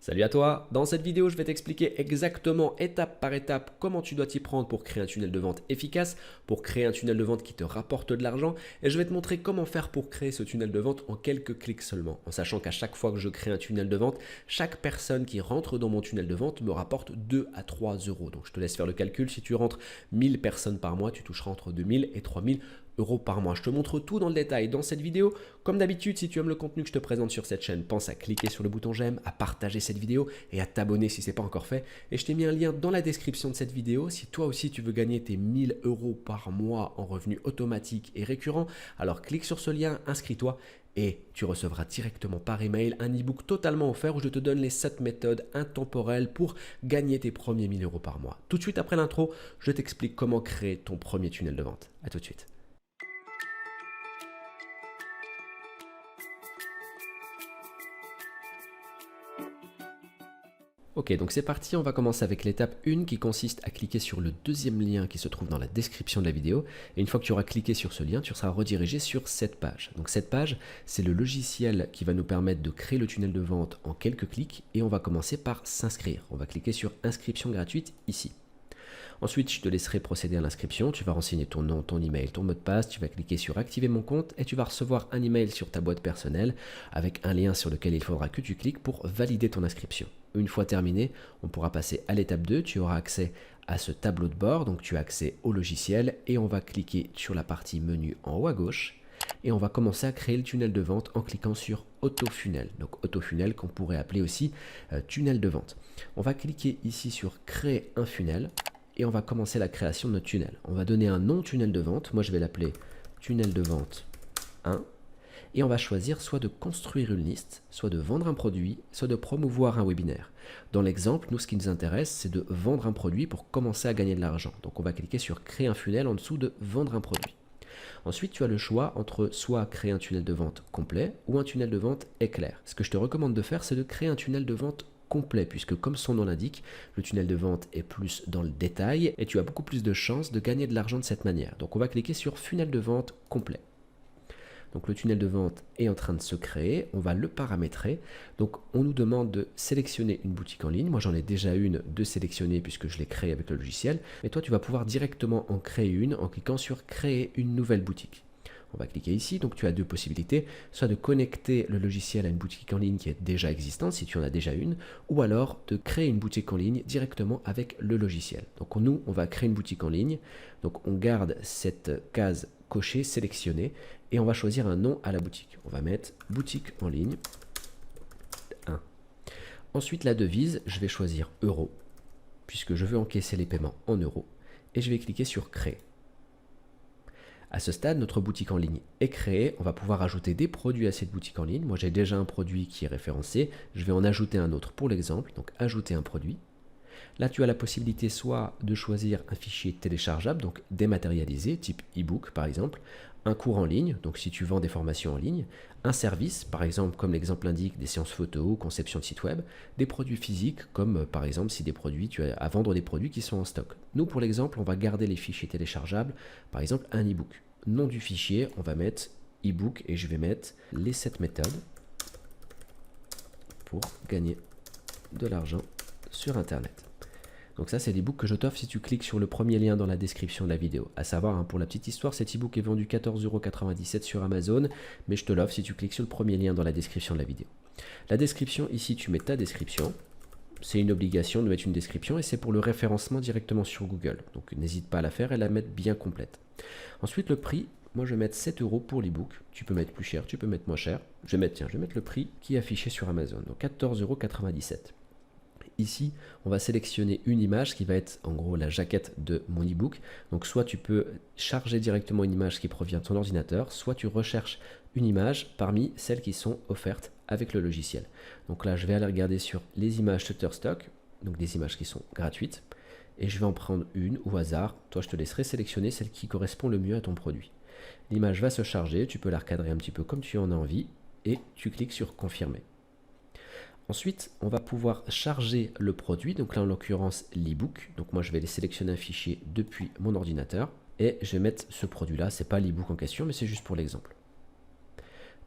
Salut à toi, dans cette vidéo je vais t'expliquer exactement étape par étape comment tu dois t'y prendre pour créer un tunnel de vente efficace, pour créer un tunnel de vente qui te rapporte de l'argent et je vais te montrer comment faire pour créer ce tunnel de vente en quelques clics seulement, en sachant qu'à chaque fois que je crée un tunnel de vente, chaque personne qui rentre dans mon tunnel de vente me rapporte 2 à 3 euros. Donc je te laisse faire le calcul, si tu rentres 1000 personnes par mois, tu toucheras entre 2000 et 3000 euros par mois. Je te montre tout dans le détail dans cette vidéo. Comme d'habitude, si tu aimes le contenu que je te présente sur cette chaîne, pense à cliquer sur le bouton j'aime, à partager cette vidéo et à t'abonner si ce n'est pas encore fait. Et je t'ai mis un lien dans la description de cette vidéo. Si toi aussi tu veux gagner tes 1000 euros par mois en revenus automatiques et récurrents, alors clique sur ce lien, inscris-toi et tu recevras directement par email un e-book totalement offert où je te donne les 7 méthodes intemporelles pour gagner tes premiers 1000 euros par mois. Tout de suite après l'intro, je t'explique comment créer ton premier tunnel de vente. À tout de suite. Ok, donc c'est parti, on va commencer avec l'étape 1 qui consiste à cliquer sur le deuxième lien qui se trouve dans la description de la vidéo. Et une fois que tu auras cliqué sur ce lien, tu seras redirigé sur cette page. Donc cette page, c'est le logiciel qui va nous permettre de créer le tunnel de vente en quelques clics et on va commencer par s'inscrire. On va cliquer sur inscription gratuite ici. Ensuite, je te laisserai procéder à l'inscription. Tu vas renseigner ton nom, ton email, ton mot de passe. Tu vas cliquer sur activer mon compte et tu vas recevoir un email sur ta boîte personnelle avec un lien sur lequel il faudra que tu cliques pour valider ton inscription. Une fois terminé, on pourra passer à l'étape 2. Tu auras accès à ce tableau de bord. Donc, tu as accès au logiciel et on va cliquer sur la partie menu en haut à gauche. Et on va commencer à créer le tunnel de vente en cliquant sur Autofunnel. Donc Autofunnel qu'on pourrait appeler aussi tunnel de vente. On va cliquer ici sur Créer un funnel. Et on va commencer la création de notre tunnel. On va donner un nom tunnel de vente. Moi, je vais l'appeler tunnel de vente 1. Et on va choisir soit de construire une liste, soit de vendre un produit, soit de promouvoir un webinaire. Dans l'exemple, nous, ce qui nous intéresse, c'est de vendre un produit pour commencer à gagner de l'argent. Donc, on va cliquer sur créer un funnel en dessous de vendre un produit. Ensuite, tu as le choix entre soit créer un tunnel de vente complet ou un tunnel de vente éclair. Ce que je te recommande de faire, c'est de créer un tunnel de vente complet, puisque comme son nom l'indique, le tunnel de vente est plus dans le détail et tu as beaucoup plus de chances de gagner de l'argent de cette manière. Donc on va cliquer sur funnel de vente complet. Donc le tunnel de vente est en train de se créer, on va le paramétrer. Donc on nous demande de sélectionner une boutique en ligne. Moi j'en ai déjà une de sélectionnée puisque je l'ai créée avec le logiciel. Mais toi tu vas pouvoir directement en créer une en cliquant sur créer une nouvelle boutique. On va cliquer ici, donc tu as deux possibilités, soit de connecter le logiciel à une boutique en ligne qui est déjà existante, si tu en as déjà une, ou alors de créer une boutique en ligne directement avec le logiciel. Donc nous, on va créer une boutique en ligne, donc on garde cette case cochée, sélectionnée, et on va choisir un nom à la boutique. On va mettre boutique en ligne 1. Ensuite, la devise, je vais choisir euro, puisque je veux encaisser les paiements en euros, et je vais cliquer sur créer. À ce stade, notre boutique en ligne est créée. On va pouvoir ajouter des produits à cette boutique en ligne. Moi, j'ai déjà un produit qui est référencé. Je vais en ajouter un autre pour l'exemple. Donc, ajouter un produit. Là, tu as la possibilité soit de choisir un fichier téléchargeable, donc dématérialisé, type e-book par exemple, un cours en ligne, donc si tu vends des formations en ligne, un service, par exemple comme l'exemple indique, des séances photo, conception de site web, des produits physiques, comme par exemple si des produits, tu as à vendre des produits qui sont en stock. Nous, pour l'exemple, on va garder les fichiers téléchargeables, par exemple un e-book. Nom du fichier, on va mettre e-book et je vais mettre les 7 méthodes pour gagner de l'argent sur Internet. Donc ça, c'est l'e-book que je t'offre si tu cliques sur le premier lien dans la description de la vidéo. À savoir, pour la petite histoire, cet e-book est vendu 14,97 € sur Amazon, mais je te l'offre si tu cliques sur le premier lien dans la description de la vidéo. La description, ici, tu mets ta description. C'est une obligation de mettre une description et c'est pour le référencement directement sur Google. Donc n'hésite pas à la faire et la mettre bien complète. Ensuite, le prix, moi je vais mettre 7 € pour l'e-book. Tu peux mettre plus cher, tu peux mettre moins cher. Je vais mettre le prix qui est affiché sur Amazon, donc 14,97 €. Ici, on va sélectionner une image qui va être en gros la jaquette de mon e-book. Donc soit tu peux charger directement une image qui provient de ton ordinateur, soit tu recherches une image parmi celles qui sont offertes avec le logiciel. Donc là, je vais aller regarder sur les images Shutterstock, donc des images qui sont gratuites, et je vais en prendre une au hasard. Toi, je te laisserai sélectionner celle qui correspond le mieux à ton produit. L'image va se charger, tu peux la recadrer un petit peu comme tu en as envie, et tu cliques sur confirmer. Ensuite, on va pouvoir charger le produit, donc là en l'occurrence l'e-book. Donc moi je vais aller sélectionner un fichier depuis mon ordinateur et je vais mettre ce produit-là. C'est pas l'e-book en question, mais c'est juste pour l'exemple.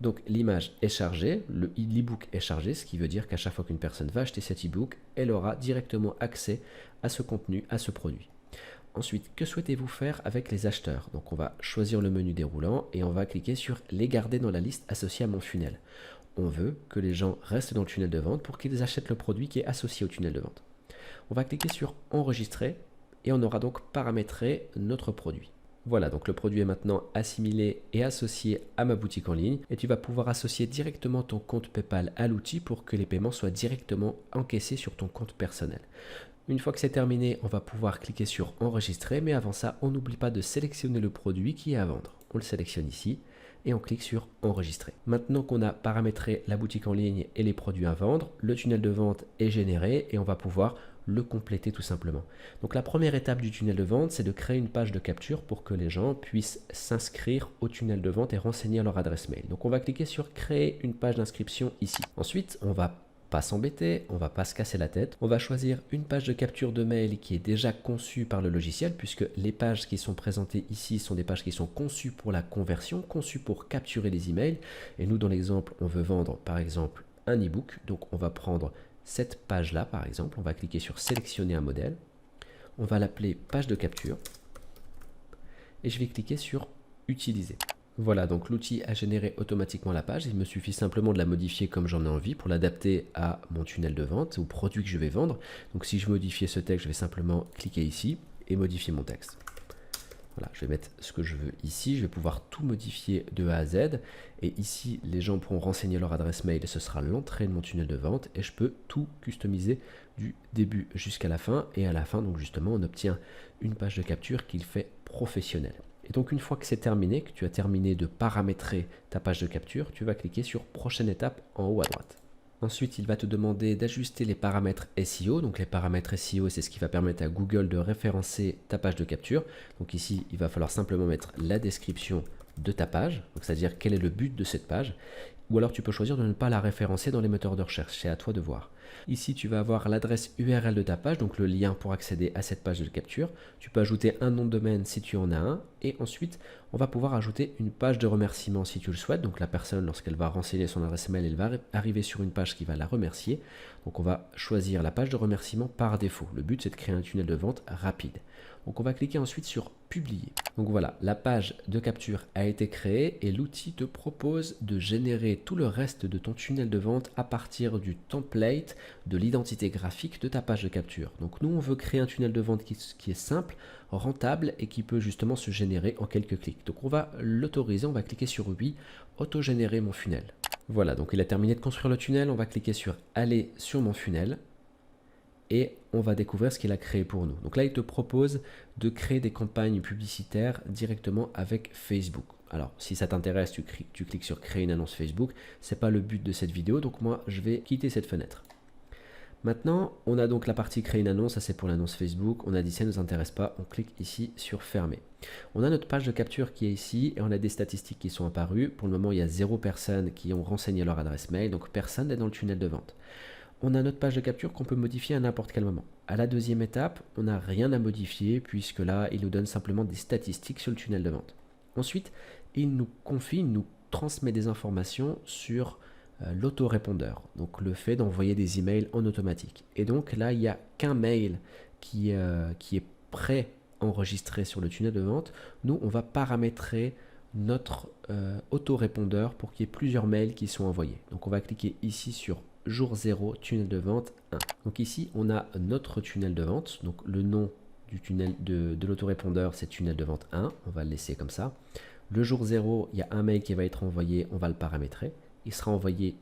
Donc l'image est chargée, l'e-book est chargé, ce qui veut dire qu'à chaque fois qu'une personne va acheter cet e-book, elle aura directement accès à ce contenu, à ce produit. Ensuite, que souhaitez-vous faire avec les acheteurs? Donc on va choisir le menu déroulant et on va cliquer sur les garder dans la liste associée à mon funnel. On veut que les gens restent dans le tunnel de vente pour qu'ils achètent le produit qui est associé au tunnel de vente. On va cliquer sur enregistrer et on aura donc paramétré notre produit. Voilà, donc le produit est maintenant assimilé et associé à ma boutique en ligne et tu vas pouvoir associer directement ton compte PayPal à l'outil pour que les paiements soient directement encaissés sur ton compte personnel. Une fois que c'est terminé, on va pouvoir cliquer sur enregistrer, mais avant ça, on n'oublie pas de sélectionner le produit qui est à vendre. On le sélectionne ici et on clique sur enregistrer. Maintenant qu'on a paramétré la boutique en ligne et les produits à vendre, le tunnel de vente est généré et on va pouvoir le compléter tout simplement. Donc la première étape du tunnel de vente, c'est de créer une page de capture pour que les gens puissent s'inscrire au tunnel de vente et renseigner leur adresse mail. Donc on va cliquer sur créer une page d'inscription ici. Ensuite, on va pas s'embêter, on va pas se casser la tête. On va choisir une page de capture de mail qui est déjà conçue par le logiciel, puisque les pages qui sont présentées ici sont des pages qui sont conçues pour la conversion, conçues pour capturer les emails. Et nous, dans l'exemple, on veut vendre par exemple un e-book. Donc on va prendre cette page-là par exemple, on va cliquer sur sélectionner un modèle. On va l'appeler page de capture. Et je vais cliquer sur utiliser. Voilà, donc l'outil a généré automatiquement la page. Il me suffit simplement de la modifier comme j'en ai envie pour l'adapter à mon tunnel de vente, au produit que je vais vendre. Donc si je veux modifier ce texte, je vais simplement cliquer ici et modifier mon texte. Voilà, je vais mettre ce que je veux ici. Je vais pouvoir tout modifier de A à Z. Et ici, les gens pourront renseigner leur adresse mail. Ce sera l'entrée de mon tunnel de vente. Et je peux tout customiser du début jusqu'à la fin. Et à la fin, donc justement, on obtient une page de capture qui le fait professionnel. Et donc une fois que c'est terminé, que tu as terminé de paramétrer ta page de capture, tu vas cliquer sur prochaine étape en haut à droite. Ensuite, il va te demander d'ajuster les paramètres SEO. Donc les paramètres SEO, c'est ce qui va permettre à Google de référencer ta page de capture. Donc ici, il va falloir simplement mettre la description de ta page, donc c'est-à-dire quel est le but de cette page. Ou alors tu peux choisir de ne pas la référencer dans les moteurs de recherche, c'est à toi de voir. Ici, tu vas avoir l'adresse URL de ta page, donc le lien pour accéder à cette page de capture. Tu peux ajouter un nom de domaine si tu en as un. Et ensuite, on va pouvoir ajouter une page de remerciement si tu le souhaites. Donc la personne, lorsqu'elle va renseigner son adresse mail, elle va arriver sur une page qui va la remercier. Donc on va choisir la page de remerciement par défaut. Le but, c'est de créer un tunnel de vente rapide. Donc on va cliquer ensuite sur publier. Donc voilà, la page de capture a été créée et l'outil te propose de générer tout le reste de ton tunnel de vente à partir du template de l'identité graphique de ta page de capture. Donc nous, on veut créer un tunnel de vente qui est simple, rentable et qui peut justement se générer en quelques clics. Donc on va l'autoriser, on va cliquer sur oui, auto-générer mon funnel. Voilà, donc il a terminé de construire le tunnel, on va cliquer sur aller sur mon funnel. Et on va découvrir ce qu'il a créé pour nous. Donc là, il te propose de créer des campagnes publicitaires directement avec Facebook. Alors, si ça t'intéresse, tu cliques sur créer une annonce Facebook. Ce n'est pas le but de cette vidéo, donc moi, je vais quitter cette fenêtre. Maintenant, on a donc la partie créer une annonce, ça c'est pour l'annonce Facebook. On a dit ça ne nous intéresse pas, on clique ici sur fermer. On a notre page de capture qui est ici et on a des statistiques qui sont apparues. Pour le moment, il y a 0 personnes qui ont renseigné leur adresse mail, donc personne n'est dans le tunnel de vente. On a notre page de capture qu'on peut modifier à n'importe quel moment. À la deuxième étape, on n'a rien à modifier puisque là, il nous donne simplement des statistiques sur le tunnel de vente. Ensuite, il nous confie, il nous transmet des informations sur l'autorépondeur, donc le fait d'envoyer des emails en automatique. Et donc là, il n'y a qu'un mail qui est pré-enregistré sur le tunnel de vente. Nous, on va paramétrer notre autorépondeur pour qu'il y ait plusieurs mails qui sont envoyés. Donc on va cliquer ici sur jour 0, tunnel de vente 1. Donc ici, on a notre tunnel de vente. Donc le nom du tunnel de l'autorépondeur, c'est tunnel de vente 1. On va le laisser comme ça. Le jour 0, il y a un mail qui va être envoyé. On va le paramétrer. Il sera envoyé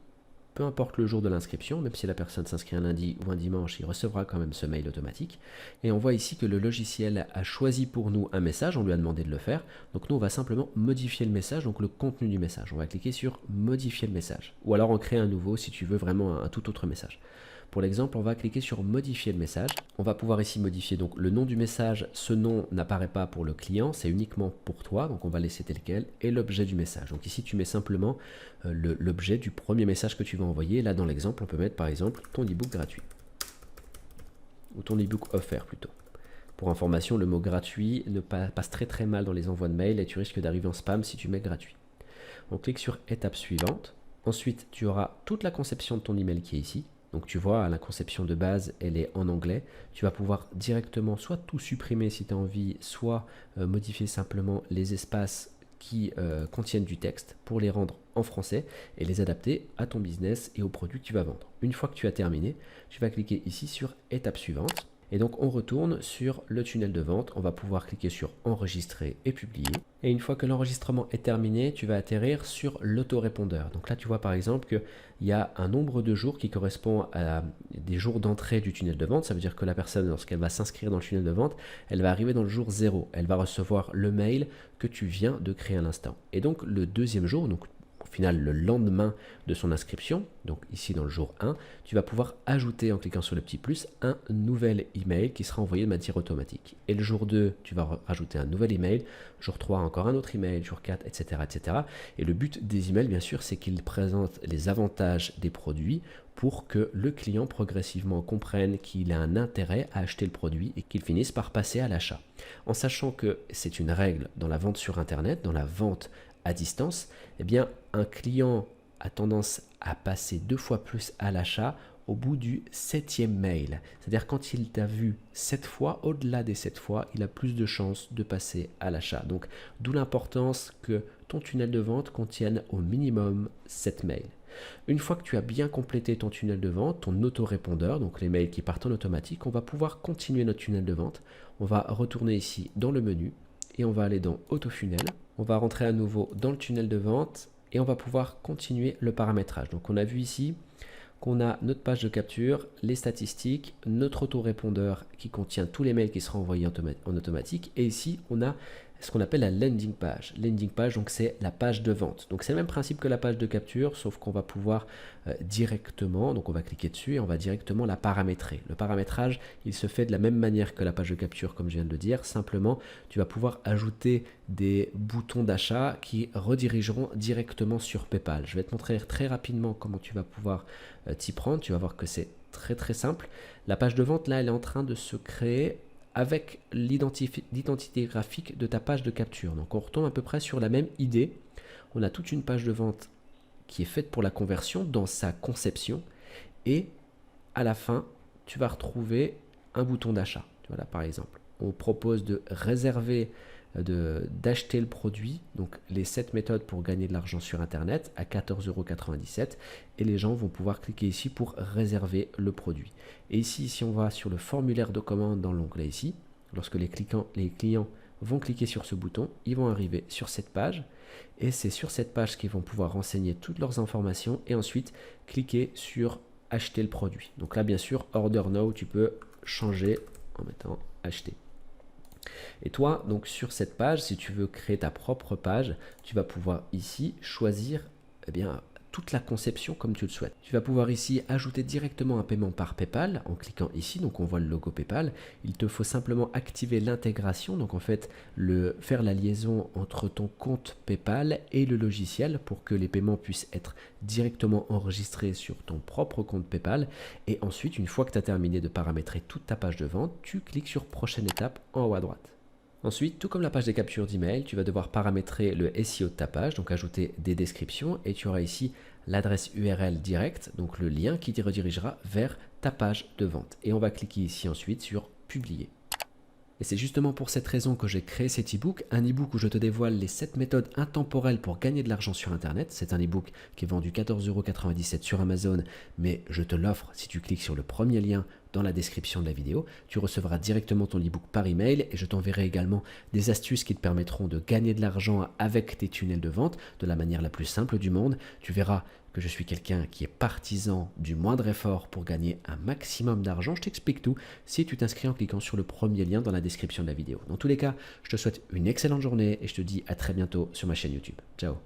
peu importe le jour de l'inscription, même si la personne s'inscrit un lundi ou un dimanche, il recevra quand même ce mail automatique. Et on voit ici que le logiciel a choisi pour nous un message, on lui a demandé de le faire. Donc nous, on va simplement modifier le message, donc le contenu du message. On va cliquer sur modifier le message. Ou alors en créer un nouveau si tu veux vraiment un tout autre message. Pour l'exemple, on va cliquer sur modifier le message. On va pouvoir ici modifier donc le nom du message. Ce nom n'apparaît pas pour le client, c'est uniquement pour toi. Donc on va laisser tel quel. Et l'objet du message. Donc ici, tu mets simplement l'objet du premier message que tu vas envoyer. Là, dans l'exemple, on peut mettre par exemple ton e-book gratuit. Ou ton e-book offert plutôt. Pour information, le mot gratuit passe très mal dans les envois de mail et tu risques d'arriver en spam si tu mets gratuit. On clique sur étape suivante. Ensuite, tu auras toute la conception de ton email qui est ici. Donc tu vois, la conception de base, elle est en anglais. Tu vas pouvoir directement soit tout supprimer si tu as envie, soit modifier simplement les espaces qui contiennent du texte pour les rendre en français et les adapter à ton business et aux produits que tu vas vendre. Une fois que tu as terminé, tu vas cliquer ici sur étape suivante. Et donc on retourne sur le tunnel de vente, on va pouvoir cliquer sur enregistrer et publier. Et une fois que l'enregistrement est terminé, tu vas atterrir sur l'autorépondeur. Donc là tu vois par exemple qu'il y a un nombre de jours qui correspond à des jours d'entrée du tunnel de vente. Ça veut dire que la personne, lorsqu'elle va s'inscrire dans le tunnel de vente, elle va arriver dans le jour 0. Elle va recevoir le mail que tu viens de créer à l'instant. Et donc le deuxième jour, donc au final le lendemain de son inscription, donc ici dans le jour 1, tu vas pouvoir ajouter en cliquant sur le petit plus un nouvel email qui sera envoyé de manière automatique. Et le jour 2, tu vas rajouter un nouvel email, jour 3 encore un autre email, jour 4, etc. etc. Et le but des emails bien sûr c'est qu'ils présentent les avantages des produits pour que le client progressivement comprenne qu'il a un intérêt à acheter le produit et qu'il finisse par passer à l'achat. En sachant que c'est une règle dans la vente sur internet, dans la vente à distance, eh bien un client a tendance à passer 2 fois plus à l'achat au bout du 7e mail. C'est-à-dire quand il t'a vu 7 fois, au-delà des 7 fois, il a plus de chances de passer à l'achat. Donc d'où l'importance que ton tunnel de vente contienne au minimum 7 mails. Une fois que tu as bien complété ton tunnel de vente, ton autorépondeur, donc les mails qui partent en automatique, on va pouvoir continuer notre tunnel de vente. On va retourner ici dans le menu et on va aller dans Autofunnel. On va rentrer à nouveau dans le tunnel de vente et on va pouvoir continuer le paramétrage. Donc on a vu ici qu'on a notre page de capture, les statistiques, notre autorépondeur qui contient tous les mails qui seront envoyés en automatique. Et ici, on a ce qu'on appelle la landing page. Landing page, donc c'est la page de vente. Donc c'est le même principe que la page de capture, sauf qu'on va pouvoir directement, donc on va cliquer dessus et on va directement la paramétrer. Le paramétrage, il se fait de la même manière que la page de capture, comme je viens de le dire. Simplement, tu vas pouvoir ajouter des boutons d'achat qui redirigeront directement sur PayPal. Je vais te montrer très rapidement comment tu vas pouvoir t'y prendre. Tu vas voir que c'est très simple. La page de vente, là, elle est en train de se créer avec l'identité graphique de ta page de capture. Donc on retombe à peu près sur la même idée. On a toute une page de vente qui est faite pour la conversion dans sa conception et à la fin, tu vas retrouver un bouton d'achat. Voilà, par exemple, on propose de réserver, d'acheter le produit, donc les 7 méthodes pour gagner de l'argent sur Internet à 14,97 € et les gens vont pouvoir cliquer ici pour réserver le produit. Et ici, si on va sur le formulaire de commande dans l'onglet ici, lorsque les clients vont cliquer sur ce bouton, ils vont arriver sur cette page et c'est sur cette page qu'ils vont pouvoir renseigner toutes leurs informations et ensuite cliquer sur acheter le produit. Donc là, bien sûr, Order Now, tu peux changer en mettant acheter. Et toi, donc sur cette page, si tu veux créer ta propre page, tu vas pouvoir ici choisir toute la conception comme tu le souhaites. Tu vas pouvoir ici ajouter directement un paiement par PayPal en cliquant ici, donc on voit le logo PayPal. Il te faut simplement activer l'intégration, donc en fait faire la liaison entre ton compte PayPal et le logiciel pour que les paiements puissent être directement enregistrés sur ton propre compte PayPal. Et ensuite, une fois que tu as terminé de paramétrer toute ta page de vente, tu cliques sur prochaine étape en haut à droite. Ensuite, tout comme la page des captures d'email, tu vas devoir paramétrer le SEO de ta page, donc ajouter des descriptions et tu auras ici l'adresse URL directe, donc le lien qui te redirigera vers ta page de vente. Et on va cliquer ici ensuite sur publier. Et c'est justement pour cette raison que j'ai créé cet e-book, un e-book où je te dévoile les 7 méthodes intemporelles pour gagner de l'argent sur Internet. C'est un e-book qui est vendu 14,97 € sur Amazon, mais je te l'offre si tu cliques sur le premier lien dans la description de la vidéo. Tu recevras directement ton e-book par email et je t'enverrai également des astuces qui te permettront de gagner de l'argent avec tes tunnels de vente de la manière la plus simple du monde. Tu verras que je suis quelqu'un qui est partisan du moindre effort pour gagner un maximum d'argent. Je t'explique tout si tu t'inscris en cliquant sur le premier lien dans la description de la vidéo. Dans tous les cas, je te souhaite une excellente journée et je te dis à très bientôt sur ma chaîne YouTube. Ciao.